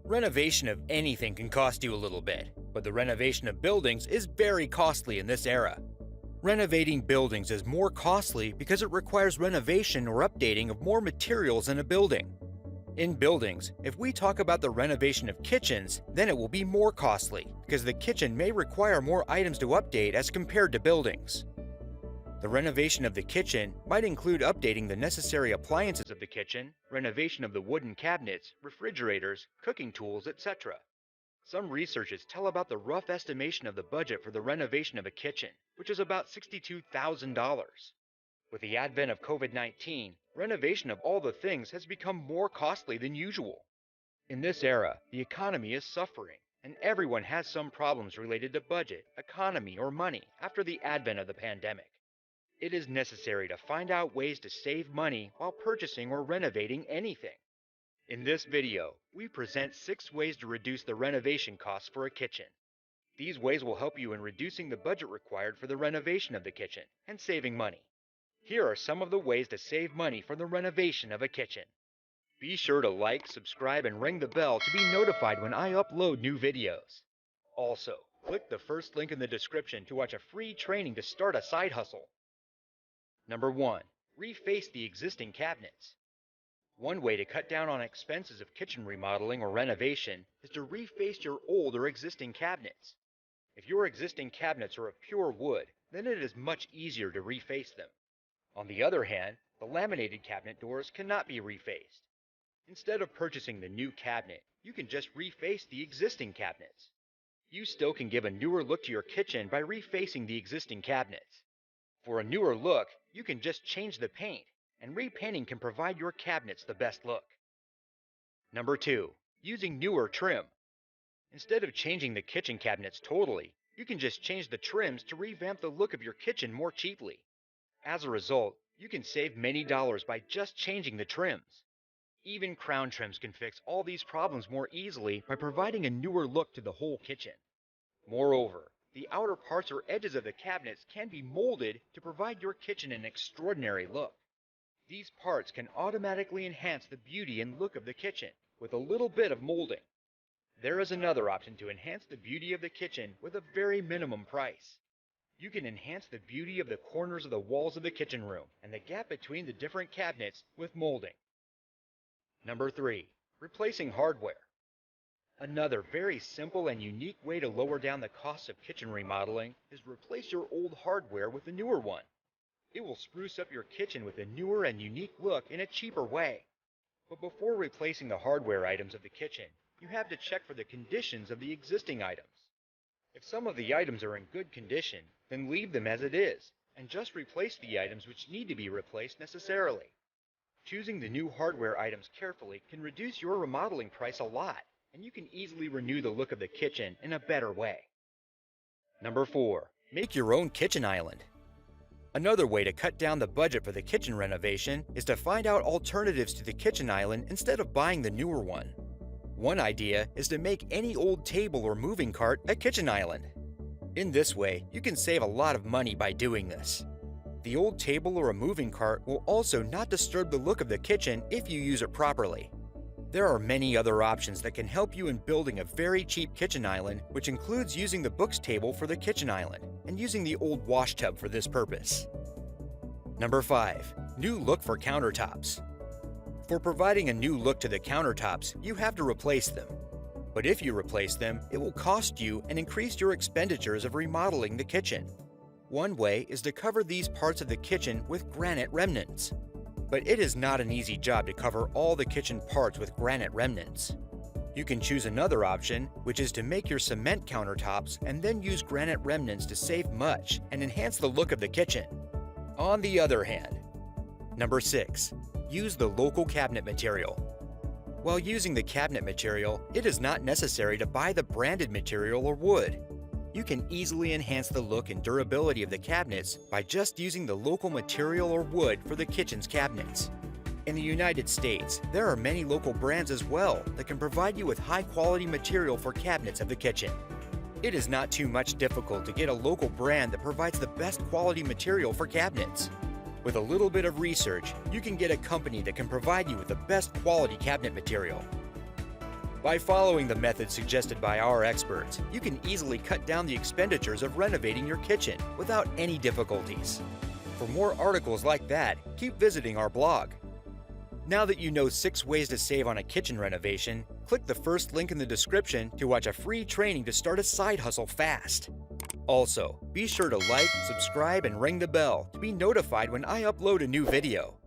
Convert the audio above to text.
Renovation of anything can cost you a little bit, but the renovation of buildings is very costly in this era. Renovating buildings is more costly because it requires renovation or updating of more materials in a building. In buildings, if we talk about the renovation of kitchens, then it will be more costly because the kitchen may require more items to update as compared to buildings. The renovation of the kitchen might include updating the necessary appliances of the kitchen, renovation of the wooden cabinets, refrigerators, cooking tools, etc. Some researchers tell about the rough estimation of the budget for the renovation of a kitchen, which is about $62,000. With the advent of COVID-19, renovation of all the things has become more costly than usual. In this era, the economy is suffering, and everyone has some problems related to budget, economy, or money after the advent of the pandemic. It is necessary to find out ways to save money while purchasing or renovating anything. In this video, we present 6 ways to reduce the renovation costs for a kitchen. These ways will help you in reducing the budget required for the renovation of the kitchen and saving money. Here are some of the ways to save money for the renovation of a kitchen. Be sure to like, subscribe, and ring the bell to be notified when I upload new videos. Also, click the first link in the description to watch a free training to start a side hustle. Number 1. Reface the existing cabinets. One way to cut down on expenses of kitchen remodeling or renovation is to reface your old or existing cabinets. If your existing cabinets are of pure wood, then it is much easier to reface them. On the other hand, the laminated cabinet doors cannot be refaced. Instead of purchasing the new cabinet, you can just reface the existing cabinets. You still can give a newer look to your kitchen by refacing the existing cabinets. For a newer look, you can just change the paint, and repainting can provide your cabinets the best look. Number 2. Using newer trim. Instead of changing the kitchen cabinets totally, you can just change the trims to revamp the look of your kitchen more cheaply. As a result, you can save many dollars by just changing the trims. Even crown trims can fix all these problems more easily by providing a newer look to the whole kitchen. Moreover, the outer parts or edges of the cabinets can be molded to provide your kitchen an extraordinary look. These parts can automatically enhance the beauty and look of the kitchen with a little bit of molding. There is another option to enhance the beauty of the kitchen with a very minimum price. You can enhance the beauty of the corners of the walls of the kitchen room and the gap between the different cabinets with molding. Number 3. Replacing hardware. Another very simple and unique way to lower down the cost of kitchen remodeling is replace your old hardware with a newer one. It will spruce up your kitchen with a newer and unique look in a cheaper way. But before replacing the hardware items of the kitchen, you have to check for the conditions of the existing items. If some of the items are in good condition, then leave them as it is, and just replace the items which need to be replaced necessarily. Choosing the new hardware items carefully can reduce your remodeling price a lot, and you can easily renew the look of the kitchen in a better way. Number 4. Make your own kitchen island. Another way to cut down the budget for the kitchen renovation is to find out alternatives to the kitchen island instead of buying the newer one. One idea is to make any old table or moving cart a kitchen island. In this way, you can save a lot of money by doing this. The old table or a moving cart will also not disturb the look of the kitchen if you use it properly. There are many other options that can help you in building a very cheap kitchen island, which includes using the books table for the kitchen island and using the old wash tub for this purpose. Number 5. New look for countertops. For providing a new look to the countertops, you have to replace them. But if you replace them, it will cost you and increase your expenditures of remodeling the kitchen. One way is to cover these parts of the kitchen with granite remnants. But it is not an easy job to cover all the kitchen parts with granite remnants. You can choose another option, which is to make your cement countertops and then use granite remnants to save much and enhance the look of the kitchen. On the other hand, Number 6. Use the local cabinet material. While using the cabinet material, it is not necessary to buy the branded material or wood. You can easily enhance the look and durability of the cabinets by just using the local material or wood for the kitchen's cabinets. In the United States, there are many local brands as well that can provide you with high-quality material for cabinets of the kitchen. It is not too much difficult to get a local brand that provides the best quality material for cabinets. With a little bit of research, you can get a company that can provide you with the best quality cabinet material. By following the methods suggested by our experts, you can easily cut down the expenditures of renovating your kitchen without any difficulties. For more articles like that, keep visiting our blog. Now that you know 6 ways to save on a kitchen renovation, click the first link in the description to watch a free training to start a side hustle fast. Also, be sure to like, subscribe, and ring the bell to be notified when I upload a new video.